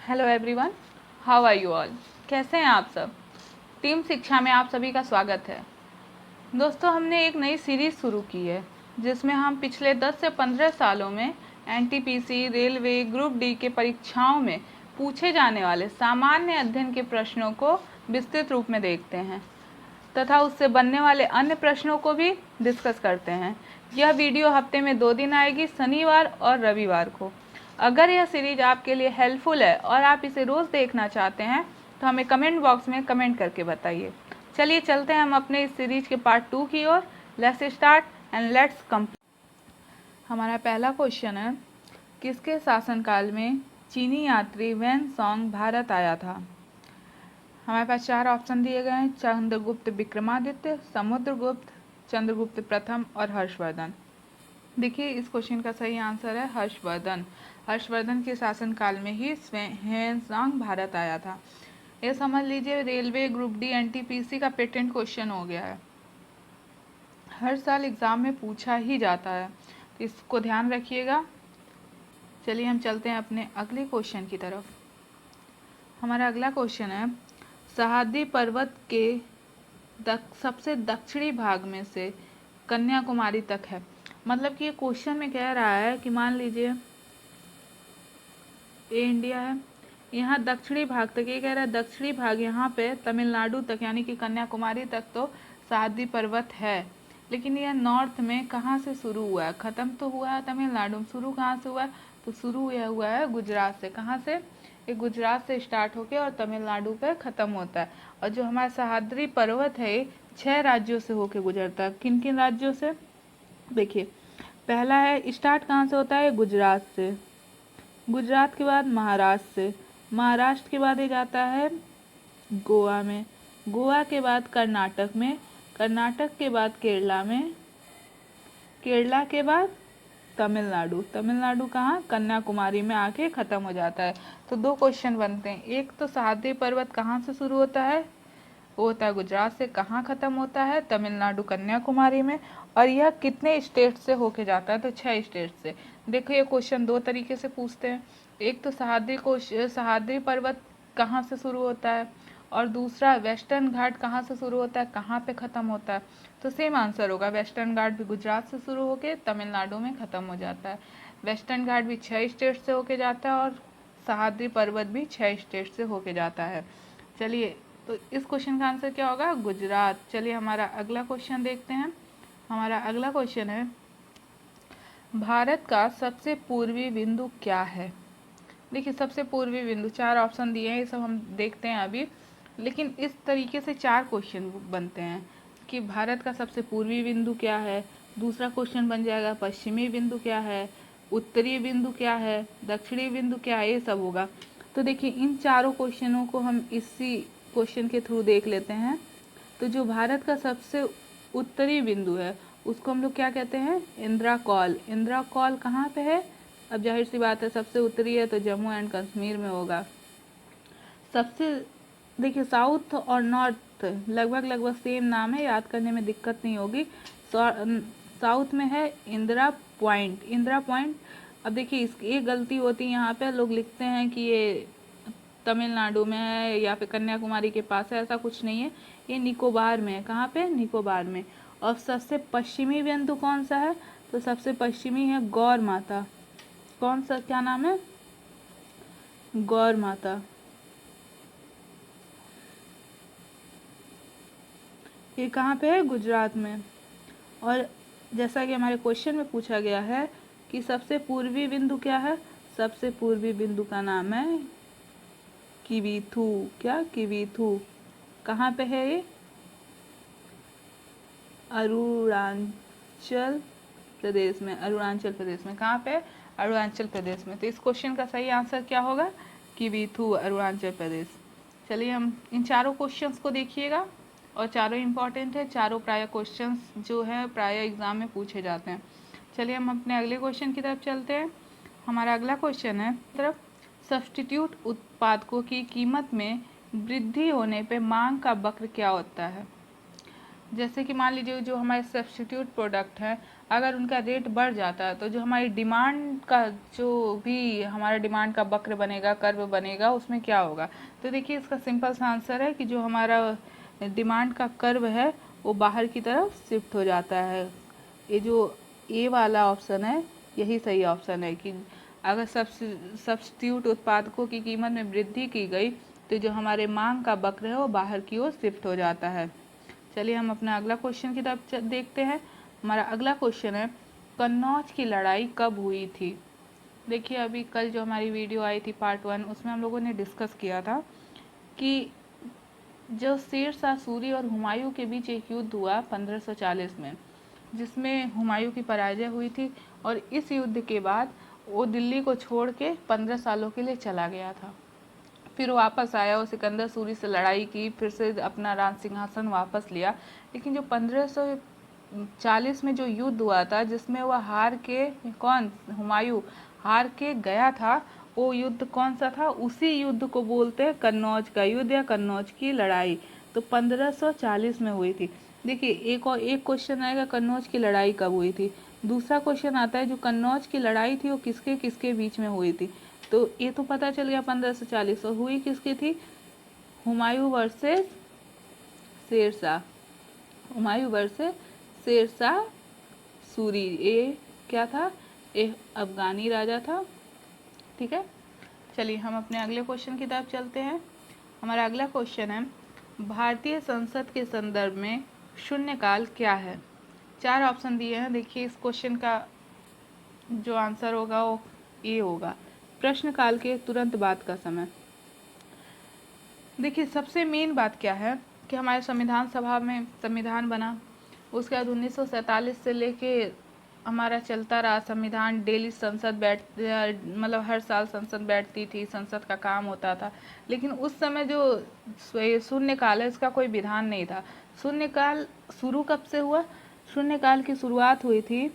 Hello everyone, how are you all. कैसे हैं आप सब। टीम शिक्षा में आप सभी का स्वागत है। दोस्तों, हमने एक नई सीरीज़ शुरू की है जिसमें हम पिछले 10 से 15 सालों में एनटीपीसी, रेलवे, ग्रुप डी के परीक्षाओं में पूछे जाने वाले सामान्य अध्ययन के प्रश्नों को विस्तृत रूप में देखते हैं तथा उससे बनने वाले अन्य प्रश्नों को भी डिस्कस करते हैं। यह वीडियो हफ्ते में 2 दिन आएगी, शनिवार और रविवार को। अगर यह सीरीज आपके लिए हेल्पफुल है और आप इसे रोज़ देखना चाहते हैं तो हमें कमेंट बॉक्स में कमेंट करके बताइए। चलिए चलते हैं हम अपने इस सीरीज के पार्ट 2 की ओर। Let's start and let's complete. हमारा पहला क्वेश्चन है, किसके शासनकाल में चीनी यात्री वैन सॉन्ग भारत आया था। हमारे पास 4 ऑप्शन दिए गए हैं, चंद्रगुप्त विक्रमादित्य, समुद्रगुप्त, चंद्रगुप्त प्रथम और हर्षवर्धन। देखिए, इस क्वेश्चन का सही आंसर है हर्षवर्धन। हर्षवर्धन के शासनकाल में ही वैन भारत आया था। ये समझ लीजिए, रेलवे, ग्रुप डी, एनटीपीसी का पेटेंट क्वेश्चन हो गया है। हर साल एग्जाम में पूछा ही जाता है, तो इसको ध्यान रखिएगा। चलिए हम चलते हैं अपने अगले क्वेश्चन की तरफ। हमारा अगला क्वेश्चन है, सह्याद्री पर्वत के सबसे दक्षिणी भाग में से कन्याकुमारी तक है। मतलब कि ये क्वेश्चन में कह रहा है कि मान लीजिए ये इंडिया है, यहाँ दक्षिणी भाग तक, ये कह रहा है दक्षिणी भाग यहाँ पे तमिलनाडु तक यानी कि कन्याकुमारी तक तो सह्याद्री पर्वत है, लेकिन यह नॉर्थ में कहाँ से शुरू हुआ है। ख़त्म तो हुआ है तमिलनाडु में, शुरू कहाँ से हुआ है, तो शुरू यह हुआ है गुजरात से। कहाँ से, ये गुजरात से स्टार्ट होके और तमिलनाडु पे ख़त्म होता है। और जो हमारा सह्याद्री पर्वत है 6 राज्यों से होके गुजरता है। किन किन राज्यों से, देखिए पहला है, स्टार्ट कहाँ से होता है, गुजरात से। गुजरात के बाद महाराष्ट्र से, महाराष्ट्र के बाद ये जाता है गोवा में, गोवा के बाद कर्नाटक में, कर्नाटक के बाद केरला में, केरला के बाद तमिलनाडु, तमिलनाडु कहाँ, कन्याकुमारी में आके ख़त्म हो जाता है। तो 2 क्वेश्चन बनते हैं। एक तो सह्याद्री पर्वत कहाँ से शुरू होता है, वो होता है गुजरात से, कहाँ ख़त्म होता है, तमिलनाडु कन्याकुमारी में। और यह कितने स्टेट से होके जाता है, तो 6 स्टेट से। देखो, ये क्वेश्चन 2 तरीके से पूछते हैं। एक तो सह्याद्री पर्वत कहाँ से शुरू होता है, और दूसरा वेस्टर्न घाट कहाँ से शुरू होता है, कहाँ पे ख़त्म होता है। तो सेम आंसर होगा, वेस्टर्न घाट भी गुजरात से शुरू होके तमिलनाडु में ख़त्म हो जाता है। वेस्टर्न घाट भी 6 स्टेट से होके जाता है और सह्याद्री पर्वत भी 6 स्टेट से होके जाता है। चलिए, तो इस क्वेश्चन का आंसर क्या होगा, गुजरात। चलिए हमारा अगला क्वेश्चन देखते हैं। हमारा अगला क्वेश्चन है, भारत का सबसे पूर्वी बिंदु क्या है। देखिए, सबसे पूर्वी बिंदु 4 ऑप्शन दिए हैं, ये सब हम देखते हैं अभी। लेकिन इस तरीके से 4 क्वेश्चन बनते हैं कि भारत का सबसे पूर्वी बिंदु क्या है। दूसरा क्वेश्चन बन जाएगा पश्चिमी बिंदु क्या है, उत्तरी बिंदु क्या है, दक्षिणी बिंदु क्या है, ये सब होगा। तो देखिए, इन चारों क्वेश्चनों को हम इसी क्वेश्चन के थ्रू देख लेते हैं। तो जो भारत का सबसे उत्तरी बिंदु है उसको हम लोग क्या कहते हैं, इंदिरा कॉल। इंदिरा कॉल कहाँ पे है, अब जाहिर सी बात है सबसे उत्तरी है तो जम्मू एंड कश्मीर में होगा। सबसे, देखिए साउथ और नॉर्थ लगभग सेम नाम है, याद करने में दिक्कत नहीं होगी। साउथ में है इंदिरा पॉइंट, इंदिरा पॉइंट। अब देखिए, इसकी एक गलती होती है, यहाँ पे लोग लिखते हैं कि ये तमिलनाडु में है या फिर कन्याकुमारी के पास है, ऐसा कुछ नहीं है, ये निकोबार में है। कहाँ पे, निकोबार में। और सबसे पश्चिमी बिंदु कौन सा है, तो सबसे पश्चिमी है गौर माता। कौन सा, क्या नाम है, गौर माता। ये कहाँ पे है, गुजरात में। और जैसा कि हमारे क्वेश्चन में पूछा गया है कि सबसे पूर्वी बिंदु क्या है, सबसे पूर्वी बिंदु का नाम है किवीथू। क्या, किवीथू। कहाँ पे है ये, अरुणाचल प्रदेश में, अरुणाचल प्रदेश में। कहाँ पे, अरुणाचल प्रदेश में। तो इस क्वेश्चन का सही आंसर क्या होगा, किवीथू, अरुणाचल प्रदेश। चलिए हम इन चारों क्वेश्चंस को देखिएगा, और चारों इंपॉर्टेंट है, चारों प्राय क्वेश्चंस जो है प्राय एग्जाम में पूछे जाते हैं। चलिए हम अपने अगले क्वेश्चन की तरफ चलते हैं। हमारा अगला क्वेश्चन है तरफ, सब्स्टिट्यूट उत्पादकों की कीमत में वृद्धि होने पे मांग का वक्र क्या होता है। जैसे कि मान लीजिए जो हमारे सब्स्टिट्यूट प्रोडक्ट हैं, अगर उनका रेट बढ़ जाता है तो जो हमारी डिमांड का जो भी हमारा डिमांड का वक्र बनेगा, कर्व बनेगा, उसमें क्या होगा। तो देखिए इसका सिंपल सा आंसर है कि जो हमारा डिमांड का कर्व है वो बाहर की तरफ शिफ्ट हो जाता है। ये जो ए वाला ऑप्शन है यही सही ऑप्शन है कि अगर सब्स्टिट्यूट उत्पादकों की कीमत में वृद्धि की गई तो जो हमारे मांग का वक्र है वो बाहर की ओर शिफ्ट हो जाता है। चलिए हम अपना अगला क्वेश्चन की तरफ देखते हैं। हमारा अगला क्वेश्चन है, कन्नौज की लड़ाई कब हुई थी। देखिए अभी कल जो हमारी वीडियो आई थी पार्ट 1, उसमें हम लोगों ने डिस्कस किया था कि जो शेर शाह सूरी और हुमायूं के बीच एक युद्ध हुआ 1540 में, जिसमें हुमायूं की पराजय हुई थी और इस युद्ध के बाद वो दिल्ली को छोड़ के 15 सालों के लिए चला गया था। फिर वो वापस आया, वो सिकंदर सूरी से लड़ाई की, फिर से अपना राज सिंहासन वापस लिया। लेकिन जो 1540 में जो युद्ध हुआ था जिसमें वह हार के, कौन, हुमायूं हार के गया था, वो युद्ध कौन सा था, उसी युद्ध को बोलते हैं कन्नौज का युद्ध या कन्नौज की लड़ाई। तो 1540 में हुई थी। देखिए एक और एक क्वेश्चन आएगा कन्नौज की लड़ाई कब हुई थी, दूसरा क्वेश्चन आता है जो कन्नौज की लड़ाई थी वो किसके किसके बीच में हुई थी। तो ये तो पता चल गया 1540, और हुई किसकी थी, हुमायूं वर्सेस शेरशाह, हुमायूं वर्सेस शेरशाह सूरी। ये क्या था, ये अफगानी राजा था। ठीक है, चलिए हम अपने अगले क्वेश्चन की तरफ चलते हैं। हमारा अगला क्वेश्चन है, भारतीय संसद के संदर्भ में शून्यकाल क्या है। 4 ऑप्शन दिए हैं। देखिए इस क्वेश्चन का जो आंसर होगा वो ये होगा, प्रश्नकाल के तुरंत बाद का समय। देखिए सबसे मेन बात क्या है कि हमारे संविधान सभा में संविधान बना, उसके बाद 1947 से लेके हमारा चलता रहा संविधान, डेली संसद मतलब हर साल संसद बैठती थी, संसद का काम होता था। लेकिन उस समय जो शून्यकाल है उसका कोई विधान नहीं था। शून्यकाल शुरू कब से हुआ, शून्यकाल की शुरुआत हुई थी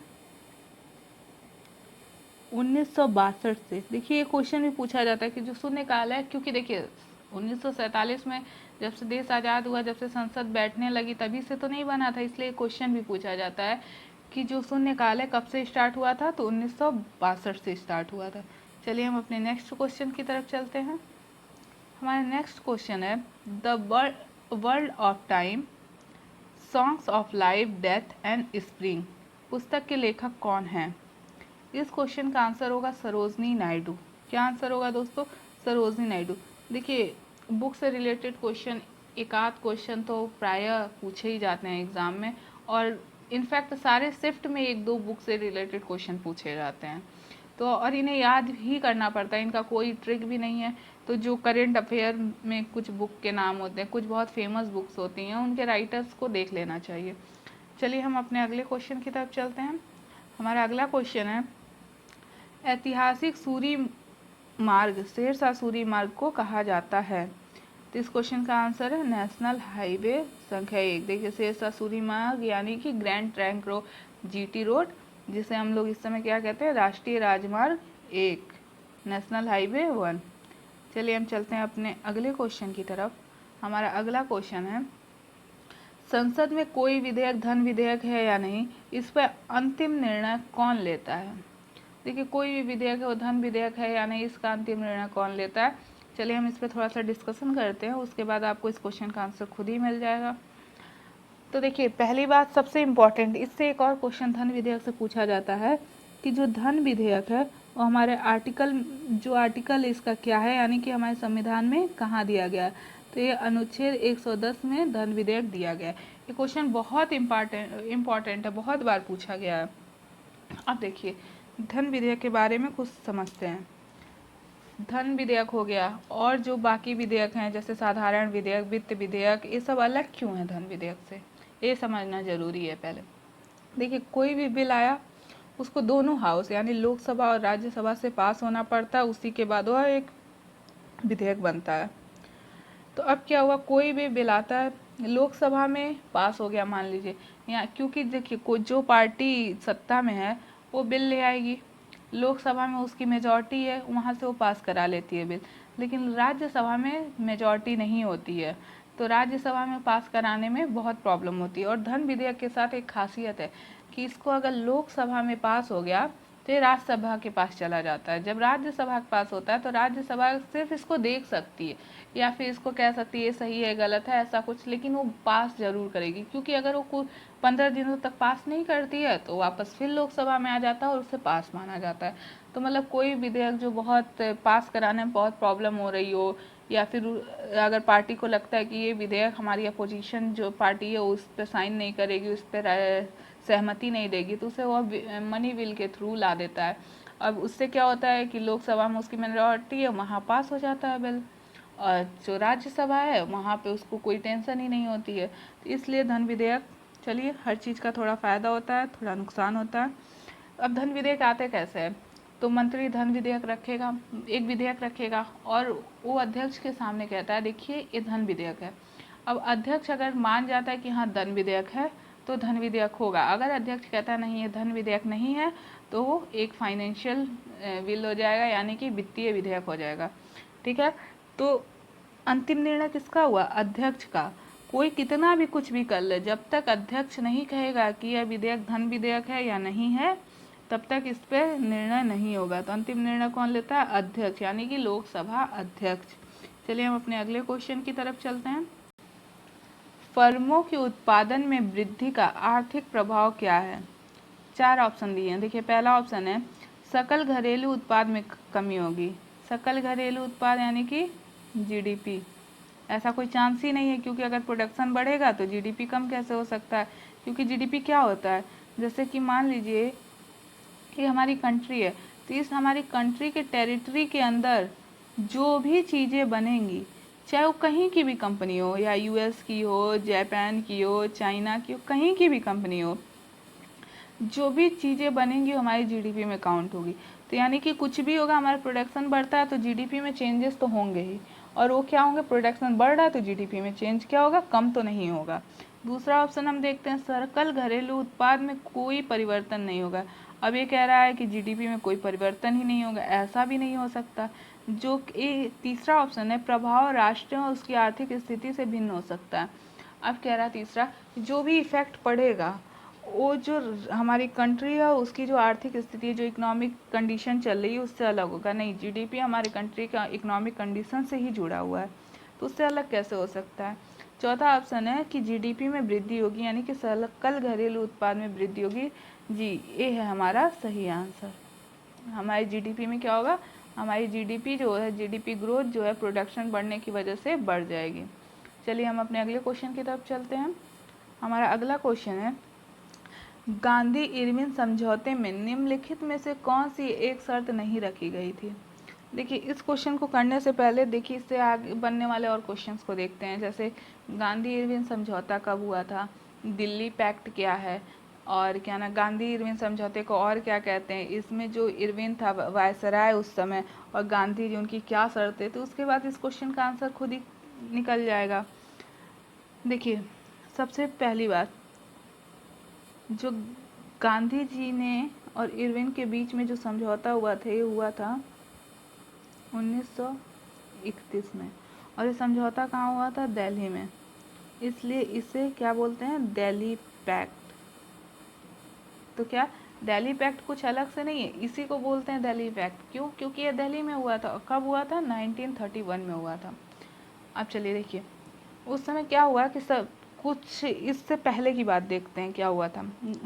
1962 से। देखिए ये क्वेश्चन भी पूछा जाता है कि जो शून्यकाल है, क्योंकि देखिए 1947 में जब से देश आज़ाद हुआ, जब से संसद बैठने लगी, तभी से तो नहीं बना था, इसलिए क्वेश्चन भी पूछा जाता है कि जो शून्यकाल है कब से स्टार्ट हुआ था, तो 1962 से स्टार्ट हुआ था। चलिए हम अपने नेक्स्ट क्वेश्चन की तरफ चलते हैं। हमारा नेक्स्ट क्वेश्चन है, the world of time, songs of life, death and spring पुस्तक के लेखक कौन हैं। इस क्वेश्चन का आंसर होगा सरोजनी नायडू। क्या आंसर होगा दोस्तों, सरोजनी नायडू। देखिए बुक से रिलेटेड क्वेश्चन एक आध क्वेश्चन तो प्रायः पूछे ही जाते हैं एग्ज़ाम में, और इनफैक्ट सारे शिफ्ट में 1-2 बुक से रिलेटेड क्वेश्चन पूछे जाते हैं। तो और इन्हें याद ही करना पड़ता है, इनका कोई ट्रिक भी नहीं है। तो जो करेंट अफेयर में कुछ बुक के नाम होते हैं, कुछ बहुत फेमस बुक्स होती हैं, उनके राइटर्स को देख लेना चाहिए। चलिए हम अपने अगले क्वेश्चन की तरफ चलते हैं। हमारा अगला क्वेश्चन है, ऐतिहासिक सूरी मार्ग शेरशाह सूरी मार्ग को कहा जाता है। तो इस क्वेश्चन का आंसर है नेशनल हाईवे संख्या 1। देखिए शेरशाह सूरी मार्ग यानी कि grand trunk road, GT road, जिसे हम लोग इस समय क्या कहते हैं, राष्ट्रीय राजमार्ग 1, नेशनल हाईवे 1। चलिए हम चलते हैं अपने अगले क्वेश्चन की तरफ। हमारा अगला क्वेश्चन है, संसद में कोई विधेयक धन विधेयक है या नहीं, इस पर अंतिम निर्णय कौन लेता है। देखिए कोई भी विधेयक है वो धन विधेयक है या नहीं, इसका अंतिम निर्णय कौन लेता है। चलिए हम इस पर थोड़ा सा डिस्कशन करते हैं, उसके बाद आपको इस क्वेश्चन का आंसर खुद ही मिल जाएगा। तो देखिए पहली बात सबसे इम्पॉर्टेंट, इससे एक और क्वेश्चन धन विधेयक से पूछा जाता है कि जो धन विधेयक है वो हमारे आर्टिकल इसका क्या है, यानी कि हमारे संविधान में कहाँ दिया गया है। तो ये अनुच्छेद 110 में धन विधेयक दिया गया है। ये क्वेश्चन बहुत इम्पॉर्टेंट है, बहुत बार पूछा गया है। अब देखिए धन विधेयक के बारे में कुछ समझते हैं। धन विधेयक हो गया, और जो बाकी विधेयक हैं जैसे साधारण विधेयक, वित्त विधेयक, ये सब अलग क्यों है धन विधेयक से, ये समझना जरूरी है। पहले देखिए कोई भी बिल आया उसको दोनों हाउस यानी लोकसभा और राज्यसभा से पास होना पड़ता है, उसी के बाद वह एक विधेयक बनता है। तो अब क्या हुआ, कोई भी बिल आता है, लोकसभा में पास हो गया मान लीजिए, या क्योंकि देखिए कोई जो पार्टी सत्ता में है वो बिल ले आएगी, लोकसभा में उसकी मेजॉरिटी है, वहाँ से वो पास करा लेती है बिल। लेकिन राज्यसभा में मेजॉरिटी नहीं होती है, तो राज्यसभा में पास कराने में बहुत प्रॉब्लम होती है। और धन विधेयक के साथ एक खासियत है, कि इसको अगर लोकसभा में पास हो गया तो ये राज्यसभा के पास चला जाता है। जब राज्यसभा के पास होता है तो राज्यसभा सिर्फ इसको देख सकती है या फिर इसको कह सकती है ये सही है गलत है ऐसा कुछ, लेकिन वो पास जरूर करेगी, क्योंकि अगर वो 15 दिनों तक पास नहीं करती है तो वापस फिर लोकसभा में आ जाता है और उसे पास माना जाता है। तो मतलब कोई विधेयक जो बहुत पास कराने में बहुत प्रॉब्लम हो रही हो, या फिर अगर पार्टी को लगता है कि ये विधेयक हमारी अपोजिशन जो पार्टी है उस पर साइन नहीं करेगी, उस पर सहमति नहीं देगी, तो उसे वो मनी बिल के थ्रू ला देता है। अब उससे क्या होता है कि लोकसभा में उसकी मेजॉरिटी है, वहाँ पास हो जाता है बिल, और जो राज्यसभा है वहाँ पे उसको कोई टेंशन ही नहीं होती है। तो इसलिए धन विधेयक, चलिए हर चीज़ का थोड़ा फ़ायदा होता है थोड़ा नुकसान होता है। अब धन विधेयक आते कैसे हैं, तो मंत्री धन विधेयक रखेगा, एक विधेयक रखेगा और वो अध्यक्ष के सामने कहता है देखिए ये धन विधेयक है। अब अध्यक्ष अगर मान जाता है कि हाँ धन विधेयक है तो धन विधेयक होगा, अगर अध्यक्ष कहता है नहीं ये धन विधेयक नहीं है तो वो एक फाइनेंशियल बिल हो जाएगा, यानी कि वित्तीय विधेयक हो जाएगा। ठीक है, तो अंतिम निर्णय किसका हुआ, अध्यक्ष का। कोई कितना भी कुछ भी कर ले, जब तक अध्यक्ष नहीं कहेगा कि यह विधेयक धन विधेयक है या नहीं है तब तक इस पे निर्णय नहीं होगा। तो अंतिम निर्णय कौन लेता है, अध्यक्ष, यानी कि लोकसभा अध्यक्ष। चलिए हम अपने अगले क्वेश्चन की तरफ चलते हैं। फर्मों के उत्पादन में वृद्धि का आर्थिक प्रभाव क्या है। 4 ऑप्शन दिए हैं। देखिए पहला ऑप्शन है सकल घरेलू उत्पाद में कमी होगी। सकल घरेलू उत्पाद यानी कि जीडीपी, ऐसा कोई चांस ही नहीं है, क्योंकि अगर प्रोडक्शन बढ़ेगा तो जीडीपी कम कैसे हो सकता है, क्योंकि जीडीपी क्या होता है, जैसे कि मान लीजिए कि हमारी कंट्री है, तो इस हमारी कंट्री के टेरिटरी के अंदर जो भी चीज़ें बनेंगी, चाहे वो कहीं की भी कंपनी हो, या यूएस की हो, जापान की हो, चाइना की हो, कहीं की भी कंपनी हो, जो भी चीज़ें बनेंगी हमारी जीडीपी में काउंट होगी। तो यानी कि कुछ भी होगा, हमारा प्रोडक्शन बढ़ता है तो जीडीपी में चेंजेस तो होंगे ही, और वो क्या होंगे, प्रोडक्शन बढ़ रहा है तो जीडीपी में चेंज क्या होगा, कम तो नहीं होगा। दूसरा ऑप्शन हम देखते हैं सकल घरेलू उत्पाद में कोई परिवर्तन नहीं होगा। अब ये कह रहा है कि जीडीपी में कोई परिवर्तन ही नहीं होगा, ऐसा भी नहीं हो सकता। जो तीसरा ऑप्शन है प्रभाव राष्ट्र और उसकी आर्थिक स्थिति से भिन्न हो सकता है। अब कह रहा है तीसरा, जो भी इफेक्ट पड़ेगा वो जो हमारी कंट्री है उसकी जो आर्थिक स्थिति, जो इकोनॉमिक कंडीशन चल रही है उससे अलग होगा। नहीं, जीडीपी हमारी कंट्री का इकोनॉमिक कंडीशन से ही जुड़ा हुआ है, तो उससे अलग कैसे हो सकता है। चौथा ऑप्शन है कि जीडीपी में वृद्धि होगी, यानी कि सकल घरेलू उत्पाद में वृद्धि होगी। जी, ये है हमारा सही आंसर। हमारी जीडीपी में क्या होगा, हमारी जीडीपी जो है, जीडीपी ग्रोथ जो है प्रोडक्शन बढ़ने की वजह से बढ़ जाएगी। चलिए हम अपने अगले क्वेश्चन की तरफ चलते हैं। हमारा अगला क्वेश्चन है गांधी इरविन समझौते में निम्नलिखित में से कौन सी एक शर्त नहीं रखी गई थी। देखिए इस क्वेश्चन को करने से पहले देखिए इससे आगे बनने वाले और क्वेश्चंस को देखते हैं। जैसे गांधी इरविन समझौता कब हुआ था, दिल्ली पैक्ट क्या है, और क्या ना गांधी इरविन समझौते को और क्या कहते हैं, इसमें जो इरविन था वायसराय उस समय, और गांधी जी उनकी क्या शर्तें, तो उसके बाद इस क्वेश्चन का आंसर खुद ही निकल जाएगा। देखिए सबसे पहली बात, जो गांधी जी ने और इरविन के बीच में जो समझौता हुआ था ये हुआ था 1931 में, और ये समझौता कहाँ हुआ था, दिल्ली में, इसलिए इसे क्या बोलते हैं, दिल्ली पैक्ट। तो क्या दिल्ली पैक्ट कुछ अलग से नहीं है, इसी को बोलते हैं दिल्ली पैक्ट। क्यों, क्योंकि ये दिल्ली में हुआ था। कब हुआ था, 1931 में हुआ था। अब चलिए देखिए उस समय क्या हुआ कि सब कुछ इससे पहले की बात देखते हैं क्या हुआ था।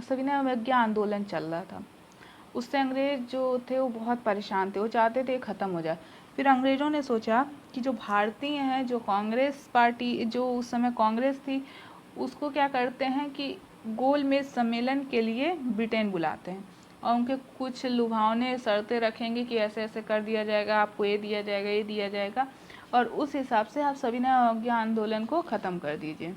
सविनय अवज्ञा आंदोलन चल रहा था, उससे अंग्रेज जो थे वो बहुत परेशान थे, वो चाहते थे ख़त्म हो जाए। फिर अंग्रेज़ों ने सोचा कि जो भारतीय हैं, जो कांग्रेस पार्टी, जो उस समय कांग्रेस थी, उसको क्या करते हैं कि गोलमेज सम्मेलन के लिए ब्रिटेन बुलाते हैं, और उनके कुछ लुभावने शर्तें रखेंगे कि ऐसे ऐसे कर दिया जाएगा, आपको ये दिया जाएगा, ये दिया जाएगा, और उस हिसाब से आप सविनय अवज्ञा आंदोलन को ख़त्म कर दीजिए।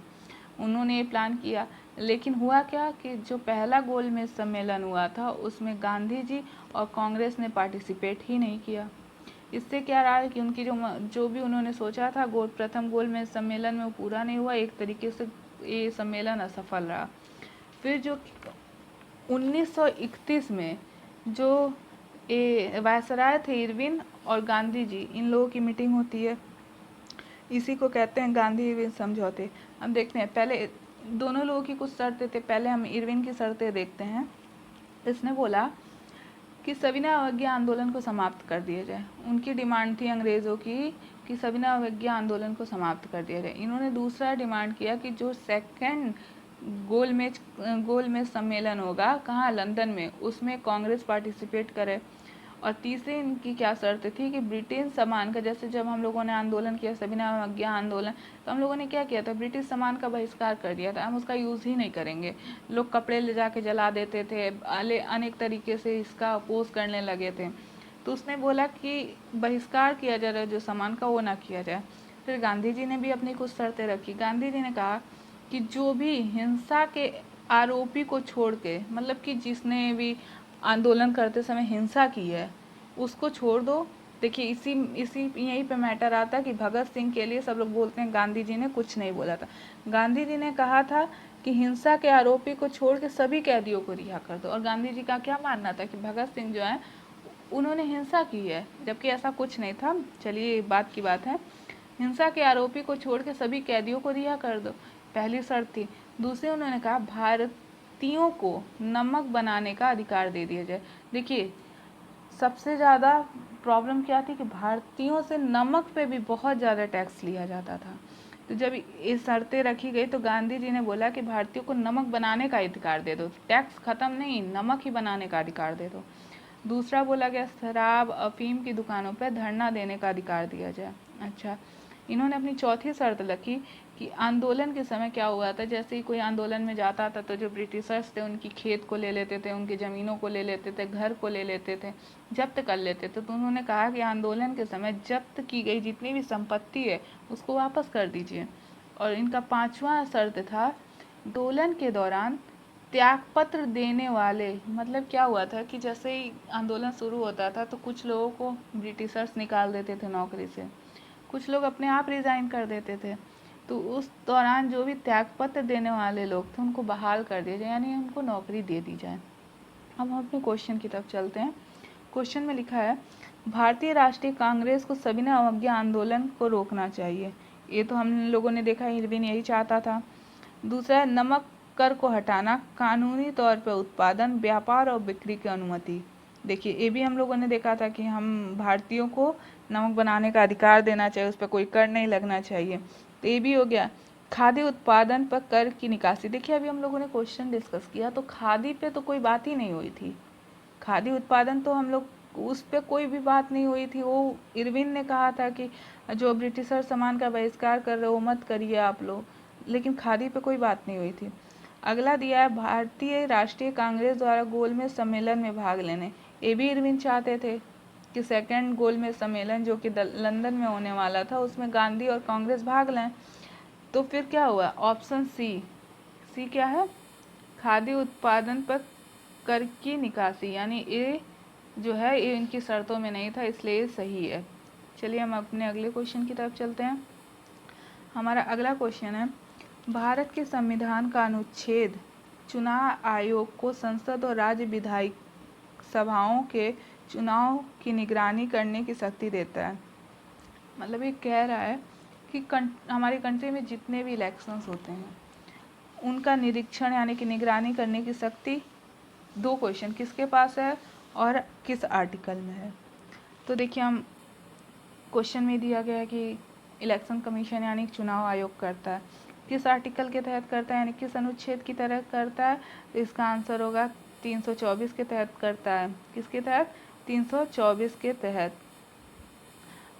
उन्होंने ये प्लान किया, लेकिन हुआ क्या कि जो पहला गोलमेज सम्मेलन हुआ था उसमें गांधी जी और कांग्रेस ने पार्टिसिपेट ही नहीं किया। इससे क्या रहा है कि उनकी जो भी उन्होंने सोचा था प्रथम गोलमेज सम्मेलन में वो पूरा नहीं हुआ, एक तरीके से ये सम्मेलन असफल रहा। फिर जो 1931 में जो वायसराय थे इरविन और गांधी जी, इन लोगों की मीटिंग होती है, इसी को कहते हैं गांधी इरविन समझौते। हम देखते हैं पहले दोनों लोगों की कुछ शर्तें थे। पहले हम इरविन की शर्तें देखते हैं। इसने बोला कि सविनय अवज्ञा आंदोलन को समाप्त कर दिया जाए। उनकी डिमांड थी अंग्रेज़ों की कि सविनय अवज्ञा आंदोलन को समाप्त कर दिया जाए। इन्होंने दूसरा डिमांड किया कि जो सेकंड गोलमेज सम्मेलन होगा कहाँ, लंदन में, उसमें कांग्रेस पार्टिसिपेट करे। और तीसरी इनकी क्या शर्त थी कि ब्रिटिश सामान का, जैसे जब हम लोगों ने आंदोलन किया सविनय अवज्ञा आंदोलन, तो हम लोगों ने क्या किया था, ब्रिटिश सामान का बहिष्कार कर दिया था, हम उसका यूज़ ही नहीं करेंगे। लोग कपड़े ले जाके जला देते थे, अनेक तरीके से इसका अपोज करने लगे थे। तो उसने बोला कि बहिष्कार किया जा रहा है जो सामान का, वो ना किया जाए। फिर गांधी जी ने भी अपनी कुछ शर्तें रखी। गांधी जी ने कहा कि जो भी हिंसा के आरोपी को छोड़ के, मतलब कि जिसने भी आंदोलन करते समय हिंसा की है उसको छोड़ दो। देखिए इसी इसी यहीं पे मैटर आता कि भगत सिंह के लिए सब लोग बोलते हैं गांधी जी ने कुछ नहीं बोला था। गांधी जी ने कहा था कि हिंसा के आरोपी को छोड़ के सभी कैदियों को रिहा कर दो। और गांधी जी का क्या मानना था कि भगत सिंह जो है उन्होंने हिंसा की है, जबकि ऐसा कुछ नहीं था। चलिए बात की बात है, हिंसा के आरोपी को छोड़ के सभी कैदियों को रिहा कर दो, पहली शर्त थी। दूसरी उन्होंने कहा भारतीयों को नमक बनाने का अधिकार दे दिया जाए। देखिए सबसे ज़्यादा प्रॉब्लम क्या थी कि भारतीयों से नमक पे भी बहुत ज़्यादा टैक्स लिया जाता था। तो जब ये शर्तें रखी गई तो गांधी जी ने बोला कि भारतीयों को नमक बनाने का अधिकार दे दो, टैक्स ख़त्म नहीं, नमक ही बनाने का अधिकार दे दो। दूसरा बोला गया शराब अफीम की दुकानों पर धरना देने का अधिकार दिया जाए। अच्छा, इन्होंने अपनी चौथी शर्त रखी कि आंदोलन के समय क्या हुआ था, जैसे ही कोई आंदोलन में जाता था तो जो ब्रिटिशर्स थे उनकी खेत को ले लेते थे, उनकी ज़मीनों को ले लेते थे, घर को ले लेते थे, जब्त कर लेते थे। तो उन्होंने कहा कि आंदोलन के समय जब्त की गई जितनी भी संपत्ति है उसको वापस कर दीजिए। और इनका पांचवा शर्त था आंदोलन के दौरान त्यागपत्र देने वाले, मतलब क्या हुआ था कि जैसे ही आंदोलन शुरू होता था तो कुछ लोगों को ब्रिटिशर्स निकाल देते थे नौकरी से, कुछ लोग अपने आप रिज़ाइन कर देते थे। तो उस दौरान जो भी त्यागपत्र देने वाले लोग थे उनको बहाल कर दिया जाए, यानी उनको नौकरी दे दी जाए। अब हम अपने क्वेश्चन की तरफ चलते हैं। क्वेश्चन में लिखा है भारतीय राष्ट्रीय कांग्रेस को सविनय अवज्ञा आंदोलन को रोकना चाहिए। ये तो हम लोगों ने देखा इरविन यही चाहता था। दूसरा है नमक कर को हटाना, कानूनी तौर पर उत्पादन, व्यापार और बिक्री की अनुमति। देखिए ये भी हम लोगों ने देखा था कि हम भारतीयों को नमक बनाने का अधिकार देना चाहिए, उस पर कोई कर नहीं लगना चाहिए। तो ये भी हो गया। खाद्य उत्पादन पर कर की निकासी। देखिए अभी हम लोगों ने क्वेश्चन डिस्कस किया तो खादी पे तो कोई बात ही नहीं हुई थी, खादी उत्पादन तो हम लोग उस पर कोई भी बात नहीं हुई थी। वो इरविन ने कहा था कि जो ब्रिटिशर सामान का बहिष्कार कर रहे हो मत करिए आप लोग, लेकिन खादी पे कोई बात नहीं हुई थी। अगला दिया है भारतीय राष्ट्रीय कांग्रेस द्वारा गोलमेज सम्मेलन में भाग लेने। ये भी इरविन चाहते थे कि सेकंड गोलमेज सम्मेलन जो कि लंदन में होने वाला था उसमें गांधी और कांग्रेस भाग लें। तो फिर क्या हुआ, ऑप्शन सी क्या है, खाद्य उत्पादन पर कर की निकासी, यानी ये जो है ये इनकी शर्तों में नहीं था, इसलिए ये सही है। चलिए हम अपने अगले क्वेश्चन की तरफ चलते हैं। हमारा अगला क्वेश्चन है भारत के संविधान का अनुच्छेद चुनाव आयोग को संसद और राज्य विधायी सभाओं के चुनाव की निगरानी करने की शक्ति देता है। मतलब ये कह रहा है कि हमारी कंट्री में जितने भी इलेक्शंस होते हैं उनका निरीक्षण यानी कि निगरानी करने की शक्ति, दो क्वेश्चन किसके पास है और किस आर्टिकल में है। तो देखिए हम क्वेश्चन में दिया गया है कि इलेक्शन कमीशन यानी चुनाव आयोग करता है, किस आर्टिकल के तहत करता है यानी किस अनुच्छेद की तहत करता है। तो इसका आंसर होगा 324 के तहत करता है। किसके तहत, 324 के तहत।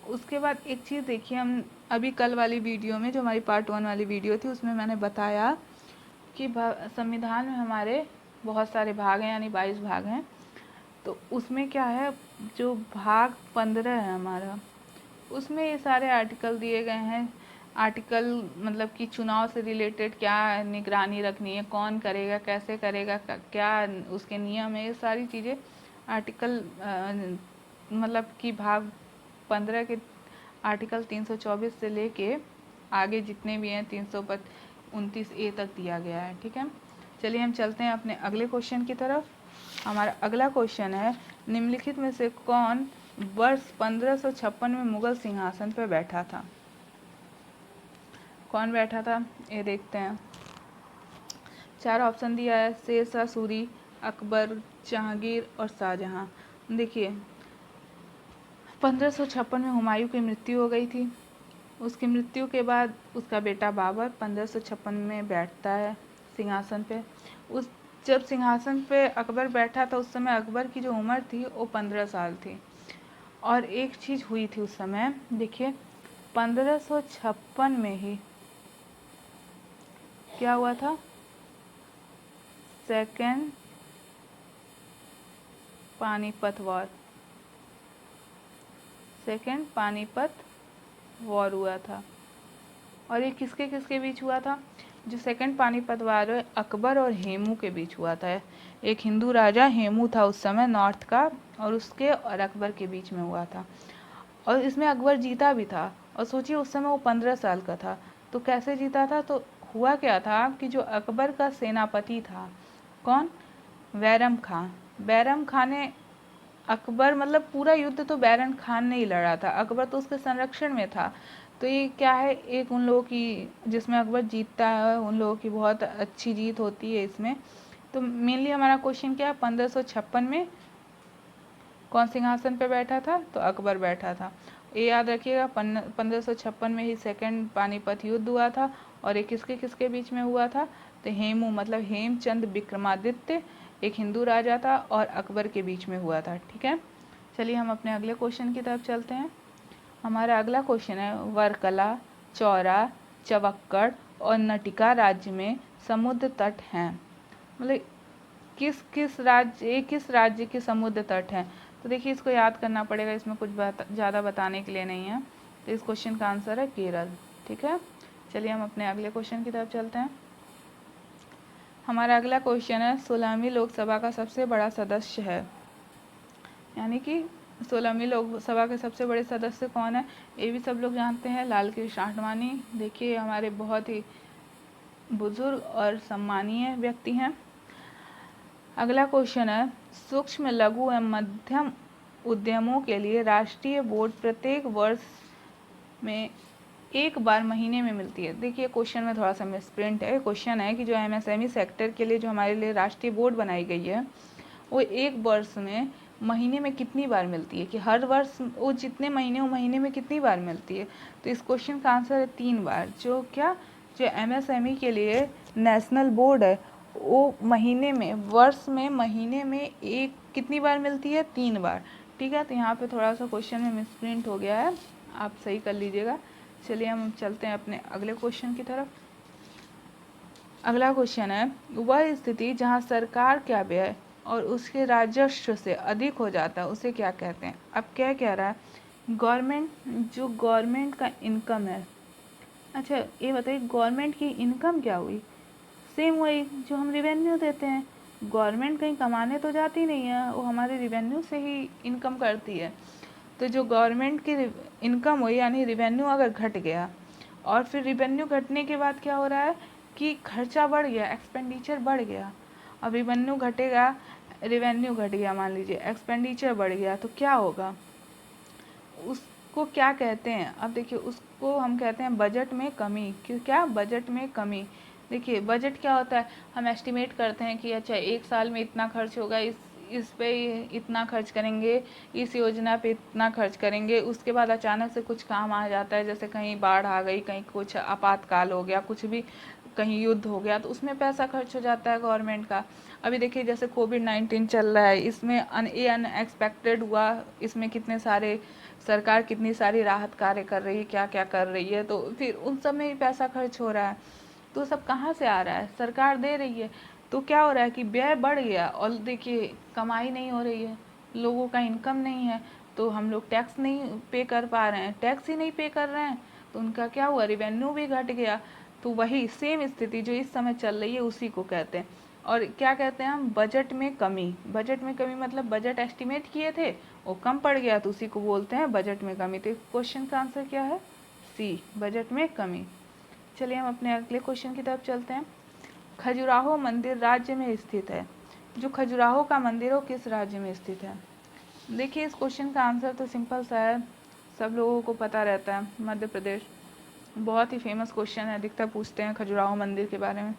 उसके बाद एक चीज़ देखिए, हम अभी कल वाली वीडियो में जो हमारी पार्ट 1 वाली वीडियो थी उसमें मैंने बताया कि संविधान में हमारे बहुत सारे भाग हैं यानी 22 भाग हैं। तो उसमें क्या है, जो भाग 15 है हमारा, उसमें ये सारे आर्टिकल दिए गए हैं। आर्टिकल मतलब कि चुनाव से रिलेटेड क्या निगरानी रखनी है, कौन करेगा, कैसे करेगा, क्या उसके नियम है, ये सारी चीज़ें आर्टिकल मतलब कि भाग 15 के आर्टिकल 324 से लेके आगे जितने भी हैं 329A तक दिया गया है। ठीक है, चलिए हम चलते हैं अपने अगले क्वेश्चन की तरफ। हमारा अगला क्वेश्चन है निम्नलिखित में से कौन वर्ष 1556 में मुगल सिंहासन पर बैठा था। कौन बैठा था ये देखते हैं। चार ऑप्शन दिया है, शेरशाह सूरी, अकबर, जहांगीर और शाहजहां। देखिए 1556 में हुमायूं की मृत्यु हो गई थी। उसकी मृत्यु के बाद उसका बेटा बाबर 1556 में बैठता है सिंहासन पे। उस जब सिंहासन पे अकबर बैठा था उस समय अकबर की जो उम्र थी वो 15 साल थी। और एक चीज़ हुई थी उस समय, देखिए 1556 में ही क्या हुआ था, second Panipat war, second Panipat war हुआ था। और ये किसके किसके बीच हुआ था, जो सेकेंड पानीपत वॉर है अकबर और हेमू के बीच हुआ था। एक हिंदू राजा हेमू था उस समय नॉर्थ का, और उसके और अकबर के बीच में हुआ था। और इसमें अकबर जीता भी था। और सोचिए उस समय वो 15 साल का था, तो कैसे जीता था, तो हुआ क्या था कि जो अकबर का सेनापति था, कौन, बैरम खां, बैरम खान ने अकबर मतलब पूरा युद्ध तो बैरम खान ने ही लड़ा था, अकबर तो उसके संरक्षण में था। तो ये क्या है, एक उन लोगों की जिसमें अकबर जीतता है, उन लोगों की बहुत अच्छी जीत होती है इसमें। तो मेनली हमारा क्वेश्चन क्या है, 1556 में कौन सिंहासन पे बैठा था, तो अकबर बैठा था। ये याद रखिएगा 1556 में ही सेकंड पानीपत युद्ध हुआ था। और ये किसके किसके बीच में हुआ था, तो हेमू मतलब हेमचंद विक्रमादित्य एक हिंदू राजा था और अकबर के बीच में हुआ था। ठीक है, चलिए हम अपने अगले क्वेश्चन की तरफ चलते हैं। हमारा अगला क्वेश्चन है, वर्कला, चौरा, चवक्कड़ और नटिका राज्य में समुद्र तट हैं। मतलब किस किस राज्य के समुद्र तट हैं। तो देखिए इसको याद करना पड़ेगा, इसमें कुछ ज़्यादा बताने के लिए नहीं है। तो इस क्वेश्चन का आंसर है केरल। ठीक है, चलिए हम अपने अगले क्वेश्चन की तरफ चलते हैं। हमारा अगला क्वेश्चन है, 16वीं लोकसभा का सबसे बड़ा सदस्य है, यानी कि 16वीं लोकसभा के सबसे बड़े सदस्य कौन है, ये भी सब लोग जानते हैं, लाल कृष्ण आडवाणी। देखिए हमारे बहुत ही बुजुर्ग और सम्मानीय व्यक्ति हैं। अगला क्वेश्चन है, सूक्ष्म लघु एवं मध्यम उद्यमों के लिए राष्ट्रीय बोर्ड प्रत्येक वर्ष में एक बार महीने में मिलती है। देखिए क्वेश्चन में थोड़ा सा मिसप्रिंट है। क्वेश्चन है कि जो एमएसएमई सेक्टर के लिए जो हमारे लिए राष्ट्रीय बोर्ड बनाई गई है वो एक वर्ष में महीने में कितनी बार मिलती है, कि हर वर्ष वो जितने महीने वो महीने में कितनी बार मिलती है। तो इस क्वेश्चन का आंसर है 3 बार। जो एमएसएमई के लिए नेशनल बोर्ड है वो महीने में, वर्ष में महीने में एक कितनी बार मिलती है, 3 बार। ठीक है, तो यहाँ पे थोड़ा सा क्वेश्चन में मिसप्रिंट हो गया है, आप सही कर लीजिएगा। चलिए हम चलते हैं अपने अगले क्वेश्चन की तरफ। अगला क्वेश्चन है, वह स्थिति जहाँ सरकार का व्यय और उसके राजस्व से अधिक हो जाता है उसे क्या कहते हैं। अब क्या कह रहा है, जो गवर्नमेंट का इनकम है। अच्छा ये बताइए गवर्नमेंट की इनकम क्या हुई, सेम वही जो हम रिवेन्यू देते हैं। गवर्नमेंट कहीं कमाने तो जाती नहीं है, वो हमारे रिवेन्यू से ही इनकम करती है। तो जो गवर्नमेंट की इनकम हुई यानी रिवेन्यू अगर घट गया, और फिर रिवेन्यू घटने के बाद क्या हो रहा है कि खर्चा बढ़ गया, एक्सपेंडिचर बढ़ गया। अब रिवेन्यू घटेगा, रिवेन्यू घट गया मान लीजिए, एक्सपेंडिचर बढ़ गया, तो क्या होगा, उसको क्या कहते हैं। अब देखिए उसको हम कहते हैं बजट में कमी। क्यों, क्या, बजट में कमी। देखिए बजट क्या होता है, हम एस्टिमेट करते हैं कि अच्छा एक साल में इतना खर्च होगा, इस पे इतना खर्च करेंगे, इस योजना पे इतना खर्च करेंगे। उसके बाद अचानक से कुछ काम आ जाता है, जैसे कहीं बाढ़ आ गई, कहीं कुछ आपातकाल हो गया, कुछ भी कहीं युद्ध हो गया, तो उसमें पैसा खर्च हो जाता है गवर्नमेंट का। अभी देखिए जैसे कोविड-19 चल रहा है, इसमें ये अनएक्सपेक्टेड हुआ, इसमें कितने सारे सरकार कितनी सारी राहत कार्य कर रही है, क्या क्या कर रही है, तो फिर उन सब में भी पैसा खर्च हो रहा है। तो सब कहाँ से आ रहा है, सरकार दे रही है। तो क्या हो रहा है कि व्यय बढ़ गया, और देखिए कमाई नहीं हो रही है, लोगों का इनकम नहीं है, तो हम लोग टैक्स नहीं पे कर पा रहे हैं, टैक्स ही नहीं पे कर रहे हैं, तो उनका क्या हुआ, रिवेन्यू भी घट गया। तो वही सेम स्थिति जो इस समय चल रही है उसी को कहते हैं। और क्या कहते हैं हम, बजट में कमी। बजट में कमी मतलब बजट एस्टिमेट किए थे वो कम पड़ गया, तो उसी को बोलते हैं बजट में कमी। तो क्वेश्चन का आंसर क्या है, सी, बजट में कमी। चलिए हम अपने अगले क्वेश्चन की तरफ चलते हैं। खजुराहो मंदिर राज्य में स्थित है। जो खजुराहो का मंदिर हो किस राज्य में स्थित है। देखिए इस क्वेश्चन का आंसर तो सिंपल सा है, सब लोगों को पता रहता है, मध्य प्रदेश। बहुत ही फेमस क्वेश्चन है, अधिकतर पूछते हैं खजुराहो मंदिर के बारे में।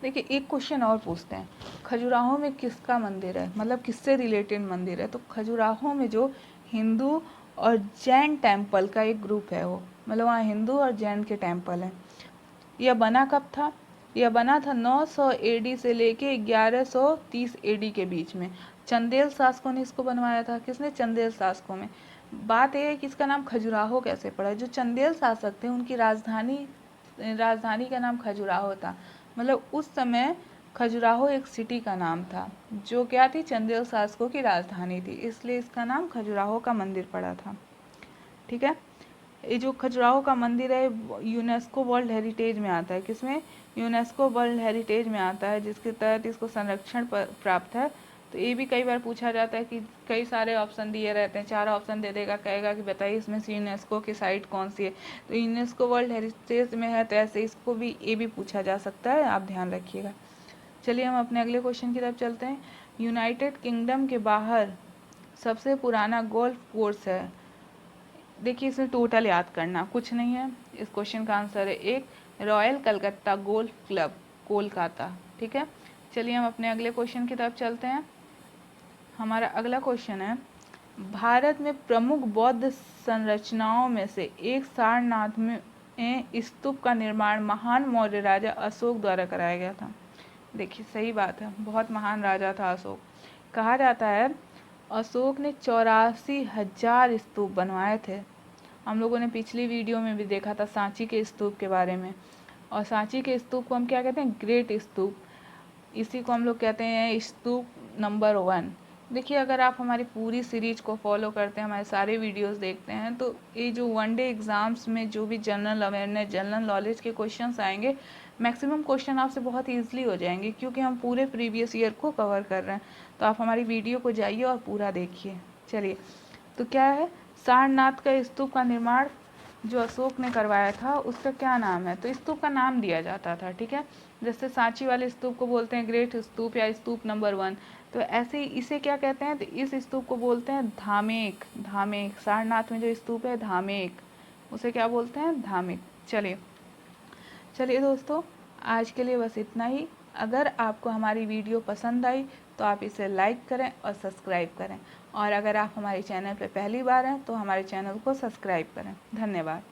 देखिए एक क्वेश्चन और पूछते हैं, खजुराहो में किसका मंदिर है, मतलब किससे रिलेटेड मंदिर है। तो खजुराहो में जो हिंदू और जैन टेम्पल का एक ग्रुप है, वो मतलब वहाँ हिंदू और जैन के टेम्पल हैं। यह बना कब था, यह बना था 900 एडी से लेके 1130 एडी के बीच में। चंदेल शासकों ने इसको बनवाया था। किसने, चंदेल शासकों में। बात यह है कि इसका नाम खजुराहो कैसे पड़ा। जो चंदेल शासक थे उनकी राजधानी का नाम खजुराहो था। मतलब उस समय खजुराहो एक सिटी का नाम था जो क्या थी, चंदेल शासकों की राजधानी थी, इसलिए इसका नाम खजुराहो का मंदिर पड़ा था। ठीक है, ये जो खजुराहो का मंदिर है यूनेस्को वर्ल्ड हेरिटेज में आता है। किसमें, यूनेस्को वर्ल्ड हेरिटेज में आता है, जिसके तहत इसको संरक्षण प्राप्त है। तो ये भी कई बार पूछा जाता है कि कई सारे ऑप्शन दिए रहते हैं, 4 ऑप्शन दे देगा, कहेगा कि बताइए इसमें से यूनेस्को की साइट कौन सी है। तो यूनेस्को वर्ल्ड हेरिटेज में है, तो ऐसे इसको भी ये भी पूछा जा सकता है, आप ध्यान रखिएगा। चलिए हम अपने अगले क्वेश्चन की तरफ चलते हैं। यूनाइटेड किंगडम के बाहर सबसे पुराना गोल्फ कोर्स है। देखिए इसमें टोटल याद करना कुछ नहीं है। इस क्वेश्चन का आंसर है 1, royal Calcutta golf club, Kolkata. ठीक है, चलिए हम अपने अगले क्वेश्चन की तरफ चलते हैं। हमारा अगला क्वेश्चन है, भारत में प्रमुख बौद्ध संरचनाओं में से एक सारनाथ में स्तूप का निर्माण महान मौर्य राजा अशोक द्वारा कराया गया था। देखिए सही बात है, बहुत महान राजा था अशोक। कहा जाता है अशोक ने 84,000 स्तूप बनवाए थे। हम लोगों ने पिछली वीडियो में भी देखा था सांची के स्तूप के बारे में। और सांची के स्तूप को हम क्या कहते हैं, ग्रेट स्तूप। इसी को हम लोग कहते हैं स्तूप नंबर 1। देखिए अगर आप हमारी पूरी सीरीज को फॉलो करते हैं, हमारे सारे वीडियोस देखते हैं, तो ये जो वनडे एग्जाम्स में जो भी जनरल अवेयरनेस, जनरल नॉलेज के क्वेश्चंस आएंगे, मैक्सिमम क्वेश्चन आपसे बहुत ईजिली हो जाएंगे, क्योंकि हम पूरे प्रीवियस ईयर को कवर कर रहे हैं। तो आप हमारी वीडियो को जाइए और पूरा देखिए। चलिए, तो क्या है, सारनाथ का स्तूप का निर्माण जो अशोक ने करवाया था उसका क्या नाम है। तो स्तूप का नाम दिया जाता था। ठीक है, जैसे सांची वाले स्तूप को बोलते हैं ग्रेट स्तूप या स्तूप नंबर 1, तो ऐसे ही इसे क्या कहते हैं, तो इस स्तूप को बोलते हैं धामेक। धामेक, सारनाथ में जो स्तूप है धामेक, उसे क्या बोलते हैं, धामेक। चलिए दोस्तों, आज के लिए बस इतना ही। अगर आपको हमारी वीडियो पसंद आई तो आप इसे लाइक करें और सब्सक्राइब करें, और अगर आप हमारे चैनल पर पहली बार हैं तो हमारे चैनल को सब्सक्राइब करें। धन्यवाद।